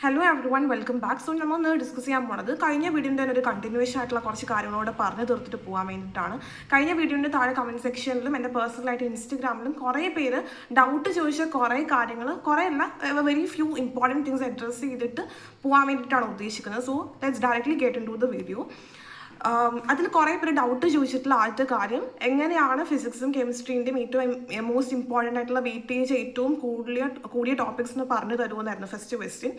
Hello every one welcome back. So നമ്മൾ discuss ചെയ്യാൻ പോണത് കഴിഞ്ഞ വീഡിയോൻ്റെ ഒരു കണ്ടിന്യൂവേഷൻ ആയിട്ടുള്ള കുറച്ച് കാര്യങ്ങളോട് പറഞ്ഞു തീർത്തിട്ട് പോകാൻ വേണ്ടിയിട്ടാണ്. കഴിഞ്ഞ വീഡിയോൻ്റെ താഴെ കമൻറ്റ് സെക്ഷനിലും എൻ്റെ പേഴ്സണലായിട്ട് ഇൻസ്റ്റഗ്രാമിലും കുറേ പേര് ഡൗട്ട് ചോദിച്ച കുറേ കാര്യങ്ങൾ കുറേ അല്ല very few important things address ചെയ്തിട്ട് പോകാൻ വേണ്ടിയിട്ടാണ് ഉദ്ദേശിക്കുന്നത്. So let's directly get into the video. അതിൽ കുറേ പേര് ഡൗട്ട് ചോദിച്ചിട്ടുള്ള ആദ്യത്തെ കാര്യം, എങ്ങനെയാണ് ഫിസിക്സും കെമിസ്ട്രീൻ്റെയും ഏറ്റവും മോസ്റ്റ് ഇമ്പോർട്ടൻ്റ് ആയിട്ടുള്ള വെയിറ്റേജ് ഏറ്റവും കൂടിയ ടോപ്പിക്സ് എന്ന് പറഞ്ഞു തരുമെന്നായിരുന്നു ഫസ്റ്റ് ക്വസ്റ്റ്യൻ.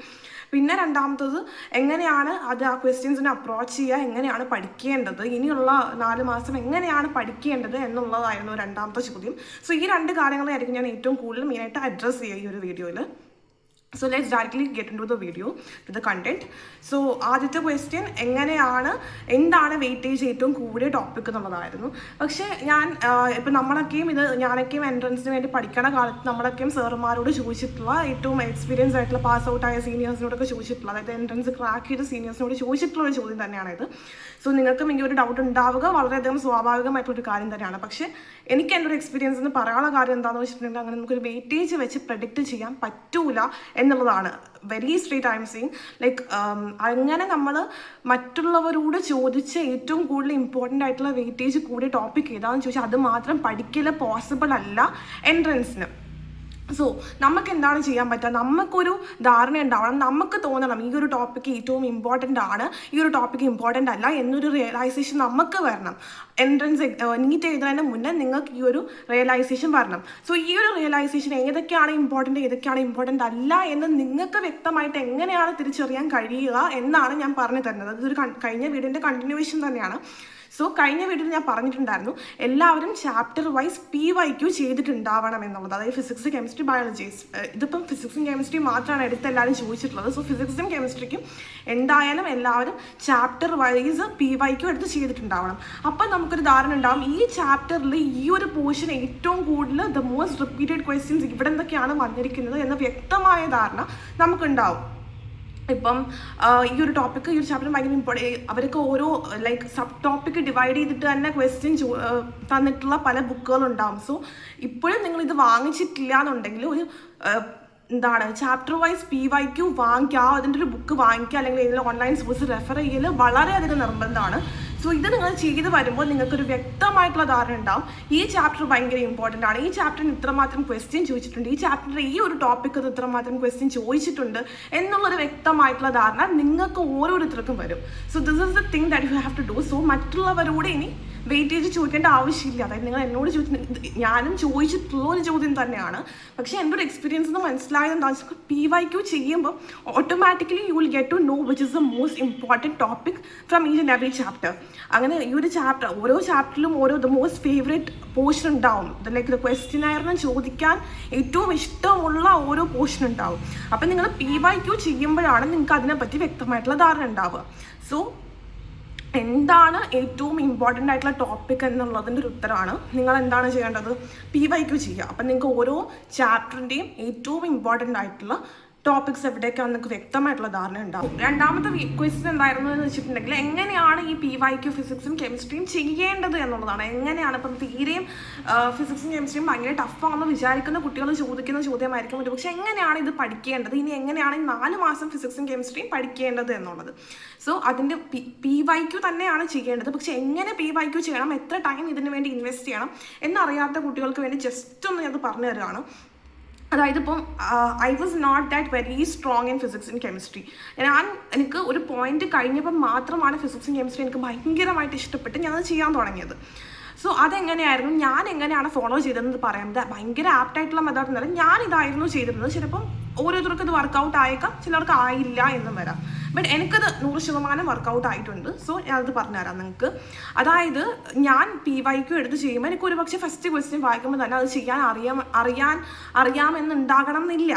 പിന്നെ രണ്ടാമത്തത്, എങ്ങനെയാണ് അത് ആ ക്വസ്റ്റ്യൻസിനെ അപ്രോച്ച് ചെയ്യുക, എങ്ങനെയാണ് പഠിക്കേണ്ടത്, ഇനിയുള്ള 4 മാസം എങ്ങനെയാണ് പഠിക്കേണ്ടത് എന്നുള്ളതായിരുന്നു രണ്ടാമത്തെ ചോദ്യം. സോ ഈ 2 കാര്യങ്ങളായിരിക്കും ഞാൻ ഏറ്റവും കൂടുതൽ മെയിനായിട്ട് അഡ്രസ്സ് ചെയ്യുക ഈ ഒരു വീഡിയോയിൽ. So let's directly get into the video, to the content. So ആദ്യത്തെ ക്വസ്റ്റ്യൻ, എന്താണ് വെയിറ്റേജ് ഏറ്റവും കൂടിയ ടോപ്പിക് എന്നുള്ളതായിരുന്നു. പക്ഷേ ഇപ്പം ഞാനൊക്കെയും എൻട്രൻസിന് വേണ്ടി പഠിക്കണ കാലത്ത് നമ്മളൊക്കെയും സാറുമാരോട് ചോദിച്ചിട്ടുള്ള, ഏറ്റവും എക്സ്പീരിയൻസ് ആയിട്ടുള്ള പാസ് ഔട്ട് ആയ സീനിയേഴ്സിനോടൊക്കെ ചോദിച്ചിട്ടുള്ള, അതായത് എൻട്രൻസ് ക്രാക്ക് ചെയ്ത സീനിയേഴ്സിനോട് ചോദിച്ചിട്ടുള്ള ഒരു ചോദ്യം തന്നെയാണിത്. സോ നിങ്ങൾക്കും ഈ ഒരു ഡൗട്ട് ഉണ്ടാവുക വളരെയധികം സ്വാഭാവികമായിട്ടുള്ളൊരു കാര്യം തന്നെയാണ്. പക്ഷേ എനിക്ക് എൻ്റെ ഒരു എക്സ്പീരിയൻസ് എന്ന് പറയാനുള്ള കാര്യം എന്താണെന്ന് വെച്ചിട്ടുണ്ടെങ്കിൽ, അങ്ങനെ നമുക്കൊരു വെയിറ്റേജ് വെച്ച് പ്രെഡിക്റ്റ് ചെയ്യാൻ പറ്റൂല എന്നുള്ളതാണ്. Very straight I am seeing. Like അങ്ങനെ നമ്മൾ മറ്റുള്ളവരോട് ചോദിച്ച് ഏറ്റവും കൂടുതൽ ഇമ്പോർട്ടൻ്റ് ആയിട്ടുള്ള വെയിറ്റേജ് കൂടിയ ടോപ്പിക് ഏതാണെന്ന് ചോദിച്ചാൽ അത് മാത്രം പഠിക്കൽ പോസിബിൾ അല്ല എൻട്രൻസിന്. സോ നമുക്ക് എന്താണ് ചെയ്യാൻ പറ്റുക, നമുക്കൊരു ധാരണ ഉണ്ടാവണം, നമുക്ക് തോന്നണം ഈ ഒരു ടോപ്പിക്ക് ഏറ്റവും ഇമ്പോർട്ടൻ്റ് ആണ്, ഈ ഒരു ടോപ്പിക്ക് ഇമ്പോർട്ടൻ്റ് അല്ല എന്നൊരു റിയലൈസേഷൻ നമുക്ക് വരണം. എൻട്രൻസ് നീറ്റ് എഴുതുന്നതിന് മുന്നേ നിങ്ങൾക്ക് ഈ ഒരു റിയലൈസേഷൻ വരണം. സോ ഈ ഒരു റിയലൈസേഷൻ ഏതൊക്കെയാണ് ഇമ്പോർട്ടൻ്റ് അല്ല എന്ന് നിങ്ങൾക്ക് വ്യക്തമായിട്ട് എങ്ങനെയാണ് തിരിച്ചറിയാൻ കഴിയുക എന്നാണ് ഞാൻ പറഞ്ഞു തരുന്നത്. അതൊരു കഴിഞ്ഞ വീഡിയോൻ്റെ കണ്ടിന്യൂവേഷൻ തന്നെയാണ്. സോ കഴിഞ്ഞ വീഡിയോയിൽ ഞാൻ പറഞ്ഞിട്ടുണ്ടായിരുന്നു, എല്ലാവരും ചാപ്റ്റർ വൈസ് PYQ ചെയ്തിട്ടുണ്ടാവണം എന്നുള്ളത്. അതായത് ഫിസിക്സ്, കെമിസ്ട്രി, ബയോളജി. ഇതിപ്പം ഫിസിക്സും കെമിസ്ട്രി മാത്രമാണ് എടുത്ത് എല്ലാവരും ചോദിച്ചിട്ടുള്ളത്. സോ ഫിസിക്സും കെമിസ്ട്രിക്കും എന്തായാലും എല്ലാവരും ചാപ്റ്റർ വൈസ് PYQ എടുത്ത് ചെയ്തിട്ടുണ്ടാവണം. അപ്പം നമുക്കൊരു ധാരണ ഉണ്ടാവും, ഈ ചാപ്റ്ററിൽ ഈ ഒരു പോർഷൻ ഏറ്റവും കൂടുതൽ ദ മോസ്റ്റ് റിപ്പീറ്റഡ് ക്വസ്റ്റ്യൻസ് ഇവിടെ എന്തൊക്കെയാണ് വന്നിരിക്കുന്നത് എന്ന വ്യക്തമായ ധാരണ നമുക്കുണ്ടാവും. ഇപ്പം ഈ ഒരു ചാപ്റ്റർ ഭയങ്കര അവർക്ക് ഓരോ സബ് ടോപ്പിക്ക് ഡിവൈഡ് ചെയ്തിട്ട് തന്നെ ക്വസ്റ്റ്യൻ തന്നിട്ടുള്ള പല ബുക്കുകളുണ്ടാവും. സോ ഇപ്പോഴും നിങ്ങളിത് വാങ്ങിച്ചിട്ടില്ല എന്നുണ്ടെങ്കിൽ ചാപ്റ്റർ വൈസ് PYQ വാങ്ങിക്കുക, അതിൻ്റെ ഒരു ബുക്ക് വാങ്ങിക്കുക, അല്ലെങ്കിൽ ഏതെങ്കിലും ഓൺലൈൻ സോഴ്സ് റെഫർ ചെയ്യൽ വളരെയധികം നിർബന്ധമാണ്. സോ ഇത് നിങ്ങൾ ചെയ്ത് വരുമ്പോൾ നിങ്ങൾക്കൊരു വ്യക്തമായിട്ടുള്ള ധാരണ ഉണ്ടാവും, ഈ ചാപ്റ്റർ ഭയങ്കര ഇമ്പോർട്ടൻ്റ് ആണ്, ഈ ചാപ്റ്ററിന് ഇത്രമാത്രം ക്വസ്റ്റ്യൻ ചോദിച്ചിട്ടുണ്ട്, ഈ ചാപ്റ്ററിൽ ഈ ഒരു ടോപ്പിക്ക് ഇത്രമാത്രം ക്വസ്റ്റ്യൻ ചോദിച്ചിട്ടുണ്ട് എന്നുള്ളൊരു വ്യക്തമായിട്ടുള്ള ധാരണ നിങ്ങൾക്ക് ഓരോരുത്തർക്കും വരും. So this is the thing that you have to do. So മറ്റുള്ളവരോട് ഇനി വെയിറ്റേജ് ചോദിക്കേണ്ട ആവശ്യമില്ല. അതായത് നിങ്ങൾ എന്നോട് ഞാനും ചോദിച്ചിട്ടുള്ള ഒരു ചോദ്യം തന്നെയാണ്. പക്ഷേ എൻ്റെ ഒരു എക്സ്പീരിയൻസ് നിന്ന് മനസ്സിലായത് എന്താണെന്ന് വെച്ചാൽ, PYQ ചെയ്യുമ്പോൾ automatically you will get to know which is the most important topic from each and every chapter. അങ്ങനെ ഈ ഒരു ഓരോ ചാപ്റ്ററിലും ഓരോ ദ മോസ്റ്റ് ഫേവറേറ്റ് പോർഷൻ ഉണ്ടാവും. ദ ക്വസ്റ്റ്യനയറിന് ചോദിക്കാൻ ഏറ്റവും ഇഷ്ടമുള്ള ഓരോ പോർഷൻ ഉണ്ടാവും. അപ്പം നിങ്ങൾ PYQ ചെയ്യുമ്പോഴാണ് നിങ്ങൾക്ക് അതിനെപ്പറ്റി വ്യക്തമായിട്ടുള്ള ധാരണ ഉണ്ടാവുക. സോ എന്താണ് ഏറ്റവും ഇമ്പോർട്ടൻ്റ് ആയിട്ടുള്ള ടോപ്പിക് എന്നുള്ളതിൻ്റെ ഒരു ഉത്തരമാണ് നിങ്ങൾ എന്താണ് ചെയ്യേണ്ടത്, PYQ ചെയ്യുക. അപ്പം നിങ്ങൾക്ക് ഓരോ ചാപ്റ്ററിൻ്റെയും ഏറ്റവും ഇമ്പോർട്ടൻ്റ് ആയിട്ടുള്ള ടോപ്പിക്സ് എവിടേക്കാണ് നിങ്ങൾക്ക് വ്യക്തമായിട്ടുള്ള ധാരണ ഉണ്ടാവും. രണ്ടാമത്തെ ക്വസ്റ്റ്യൻ എന്തായിരുന്നു എന്ന് വെച്ചിട്ടുണ്ടെങ്കിൽ, എങ്ങനെയാണ് ഈ PYQ ഫിസിക്സും കെമിസ്ട്രിയും ചെയ്യേണ്ടത് എന്നുള്ളതാണ്. എങ്ങനെയാണ് ഇപ്പം തീരെയും ഫിസിക്സും കെമിസ്ട്രിയും ഭയങ്കര ടഫാണെന്ന് വിചാരിക്കുന്ന കുട്ടികൾ ചോദിക്കുന്ന ചോദ്യമായിരിക്കും പറ്റും. പക്ഷെ എങ്ങനെയാണ് ഇത് പഠിക്കേണ്ടത്, ഇനി എങ്ങനെയാണ് ഈ 4 മാസം ഫിസിക്സും കെമിസ്ട്രിയും പഠിക്കേണ്ടത് എന്നുള്ളത്. സോ അതിൻ്റെ PYQ തന്നെയാണ് ചെയ്യേണ്ടത്. പക്ഷെ എങ്ങനെ PYQ ചെയ്യണം, എത്ര ടൈം ഇതിന് വേണ്ടി ഇൻവെസ്റ്റ് ചെയ്യണം എന്നറിയാത്ത കുട്ടികൾക്ക് വേണ്ടി ജസ്റ്റ് ഒന്ന് അത് പറഞ്ഞു തരുകയാണ്. അതായത് ഇപ്പം I was not that very strong in physics and chemistry. എനിക്ക് ഒരു പോയിന്റ് കഴിഞ്ഞപ്പം മാത്രമാണ് ഫിസിക്സും കെമിസ്ട്രി എനിക്ക് ഭയങ്കരമായിട്ട് ഇഷ്ടപ്പെട്ട് ഞാനത് ചെയ്യാൻ തുടങ്ങിയത്. സോ അതെങ്ങനെയായിരുന്നു, ഞാൻ എങ്ങനെയാണ് ഫോളോ ചെയ്തതെന്ന് പറയാം. ഭയങ്കര ആപ്റ്റായിട്ടുള്ള മെത്തേഡ് എന്നല്ല, ഞാനിതായിരുന്നു ചെയ്തിരുന്നത്. ചിലപ്പം ഓരോരുത്തർക്കും ഇത് വർക്കൗട്ട് ആയേക്കാം, ചിലർക്ക് ആയില്ല എന്നും വരാം. ബട്ട് എനിക്കത് 100% വർക്കൗട്ട് ആയിട്ടുണ്ട്. സോ ഞാനത് പറഞ്ഞുതരാം നിങ്ങൾക്ക്. അതായത് ഞാൻ PYQ എടുത്ത് ചെയ്യുമ്പോൾ എനിക്ക് ഒരു പക്ഷേ ഫസ്റ്റ് ക്വസ്റ്റ്യൻ വായിക്കുമ്പോൾ തന്നെ അത് ചെയ്യാൻ അറിയാമെന്നുണ്ടാകണം എന്നില്ല.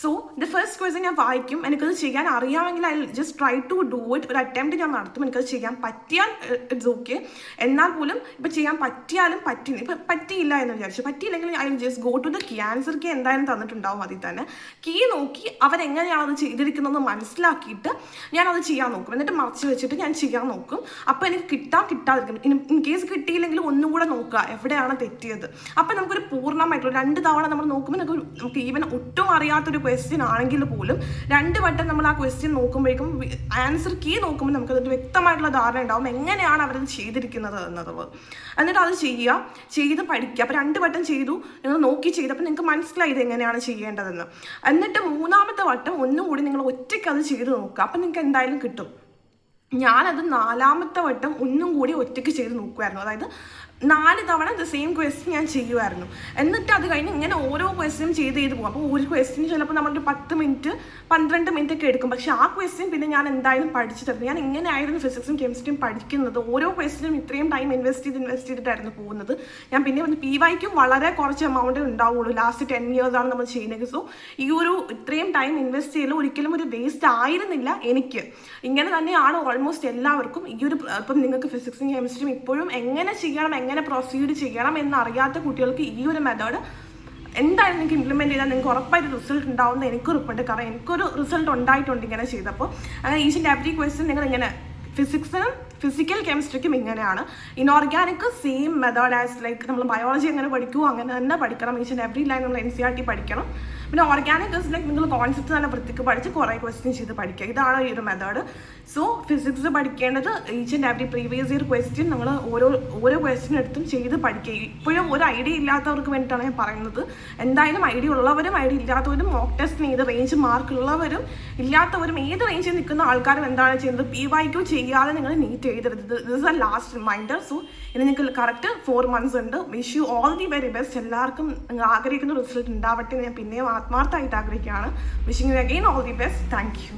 സോ ദ ഫസ്റ്റ് ക്വസ്റ്റ്യൻ ഞാൻ വായിക്കും, എനിക്കത് ചെയ്യാൻ അറിയാമെങ്കിൽ I just try to do it. ഒരു അറ്റംപ്റ്റ് ഞാൻ നടത്തും. എനിക്കത് ചെയ്യാൻ പറ്റിയാൽ ഇറ്റ്സ് ഓക്കെ. എന്നാൽ പോലും ഇപ്പം ചെയ്യാൻ പറ്റിയാലും പറ്റിയില്ല എന്ന് വിചാരിച്ചു. പറ്റിയില്ലെങ്കിൽ I will just go to the key. Answer key എന്തായാലും തന്നിട്ടുണ്ടാവും അതിൽ തന്നെ. കീ നോക്കി അവരെങ്ങനെയാണ് അത് ചെയ്തിരിക്കുന്നതെന്ന് മനസ്സിലാക്കിയിട്ട് ഞാനത് ചെയ്യാൻ നോക്കും. എന്നിട്ട് മറച്ച് വെച്ചിട്ട് ഞാൻ ചെയ്യാൻ നോക്കും. അപ്പോൾ എനിക്ക് കിട്ടാതിരിക്കും. ഇൻ കേസ് കിട്ടിയില്ലെങ്കിൽ ഒന്നും കൂടെ നോക്കുക എവിടെയാണ് തെറ്റിയത്. അപ്പം നമുക്കൊരു പൂർണ്ണമായിട്ടുള്ള 2 തവണ നമ്മൾ നോക്കുമ്പോൾ നമുക്ക് ഈവൻ ഒട്ടും അറിയാത്തൊരു ക്വസ്റ്റ്യൻ ആണെങ്കിൽ പോലും 2 വട്ടം നമ്മൾ ആ ക്വസ്റ്റ്യൻ നോക്കുമ്പോഴേക്കും ആൻസർ കീ നോക്കുമ്പോൾ നമുക്കതൊരു വ്യക്തമായിട്ടുള്ള ധാരണ ഉണ്ടാവും എങ്ങനെയാണ് അവരത് ചെയ്തിരിക്കുന്നത് എന്നുള്ളത്. എന്നിട്ട് അത് ചെയ്ത് പഠിക്കുക. അപ്പോൾ 2 വട്ടം ചെയ്തു, നിങ്ങൾ നോക്കി ചെയ്തപ്പോൾ നിങ്ങൾക്ക് മനസ്സിലായി ഇത് എങ്ങനെയാണ് ചെയ്യേണ്ടതെന്ന്. എന്നിട്ട് 3ാമത്തെ വട്ടം ഒന്നും കൂടി നിങ്ങൾ ഒറ്റയ്ക്ക് അത് ചെയ്ത് നോക്കുക. അപ്പം നിങ്ങൾക്ക് എന്തായാലും കിട്ടും. ഞാനത് 4ാമത്തെ വട്ടം ഒന്നും കൂടി ഒറ്റയ്ക്ക് ചെയ്ത് നോക്കുമായിരുന്നു. അതായത് 4 തവണ ദ സെയിം ക്വസ്റ്റ്യൻ ഞാൻ ചെയ്യുമായിരുന്നു. എന്നിട്ട് അത് കഴിഞ്ഞ് ഇങ്ങനെ ഓരോ ക്വസ്റ്റ്യനും ചെയ്ത് പോകും. അപ്പോൾ ഒരു ക്വസ്റ്റ്യൻ ചിലപ്പോൾ നമ്മളൊരു 10 മിനിറ്റ് 12 മിനിറ്റ് ഒക്കെ എടുക്കും. പക്ഷേ ആ ക്വസ്റ്റ്യൻ പിന്നെ ഞാൻ എന്തായാലും പഠിച്ചു തരുന്നത്. ഞാൻ ഇങ്ങനെയായിരുന്നു ഫിസിക്സും കെമിസ്ട്രിയും പഠിക്കുന്നത്. ഓരോ ക്വസ്റ്റ്യനും ഇത്രയും ടൈം ഇൻവെസ്റ്റ് ചെയ്തിട്ടായിരുന്നു പോകുന്നത്. ഞാൻ പിന്നെ PYക്കും വളരെ കുറച്ച് എമൗണ്ട് ഉണ്ടാവുള്ളൂ. ലാസ്റ്റ് 10 years ആണ് നമ്മൾ ചെയ്യുന്നത്. സോ ഈ ഒരു ഇത്രയും ടൈം ഇൻവെസ്റ്റ് ചെയ്യലും ഒരിക്കലും ഒരു വേസ്റ്റ് ആയിരുന്നില്ല എനിക്ക്. ഇങ്ങനെ തന്നെയാണ് ഓൾമോസ്റ്റ് എല്ലാവർക്കും. ഈ ഒരു ഇപ്പം നിങ്ങൾക്ക് ഫിസിക്സും കെമിസ്ട്രിയും ഇപ്പോഴും എങ്ങനെ ചെയ്യണം, എങ്ങനെ പ്രൊസീഡ് ചെയ്യണം എന്നറിയാത്ത കുട്ടികൾക്ക് ഈ ഒരു മെത്തേഡ് എന്തായാലും നിങ്ങൾക്ക് ഇംപ്ലിമെൻറ്റ് ചെയ്താൽ നിങ്ങൾക്ക് ഉറപ്പായിട്ട് റിസൾട്ട് ഉണ്ടാവുമെന്ന് എനിക്ക് ഉറപ്പുണ്ട്. കാരണം എനിക്കൊരു റിസൾട്ട് ഉണ്ടായിട്ടുണ്ട് ഇങ്ങനെ ചെയ്തപ്പോൾ. അങ്ങനെ ഈച്ച് ആൻഡ് എവറി ക്വസ്റ്റ്യൻ നിങ്ങൾ ഇങ്ങനെ ഫിസിക്സിനും ഫിസിക്കൽ കെമിസ്ട്രിക്കും ഇങ്ങനെയാണ്. Inorganic same method as like നമ്മൾ ബയോളജി എങ്ങനെ പഠിക്കുമോ അങ്ങനെ തന്നെ പഠിക്കണം. ഈച്ച് ആൻഡ് എവറി ലൈൻ നമ്മൾ NCERT പഠിക്കണം. പിന്നെ ഓർഗാനിക് ലൈക്ക് നിങ്ങൾ കോൺസെപ്റ്റ് നല്ല വൃത്തിക്ക് പഠിച്ച് കുറേ ക്വസ്റ്റ്യൻ ചെയ്ത് പഠിക്കുക. ഇതാണ് ഈ ഒരു മെത്തേഡ്. സോ ഫിസിക്സ് പഠിക്കേണ്ടത് each and every previous year question നമ്മൾ ഓരോ ക്വസ്റ്റ്യൻ എടുത്തും ചെയ്ത് പഠിക്കുക. ഇപ്പോഴും ഒരു ഐഡിയ ഇല്ലാത്തവർക്ക് വേണ്ടിയിട്ടാണ് ഞാൻ പറയുന്നത്. എന്തായാലും ഐഡിയ ഉള്ളവരും ഐഡിയ ഇല്ലാത്തവരും മോക്ക് ടെസ്റ്റിന് ഏത് റേഞ്ച് മാർക്ക് ഉള്ളവരും ഇല്ലാത്തവരും ഏത് റേഞ്ചിൽ നിൽക്കുന്ന ആൾക്കാരും എന്താണ് ചെയ്യുന്നത്, PYQ ചെയ്യാതെ നിങ്ങൾ നീറ്റ് എഴുതരുത്. This is a last reminder. So ഇനി നിങ്ങൾക്ക് കറക്റ്റ് 4 months ഉണ്ട്. Wish you all the very best. എല്ലാവർക്കും നിങ്ങൾ ആഗ്രഹിക്കുന്ന റിസൾട്ട് ഉണ്ടാവട്ടെ എന്ന് ഞാൻ പിന്നെയും ആത്മാർത്ഥമായിട്ട് ആഗ്രഹിക്കുകയാണ്. Wishing you again all the best. Thank you.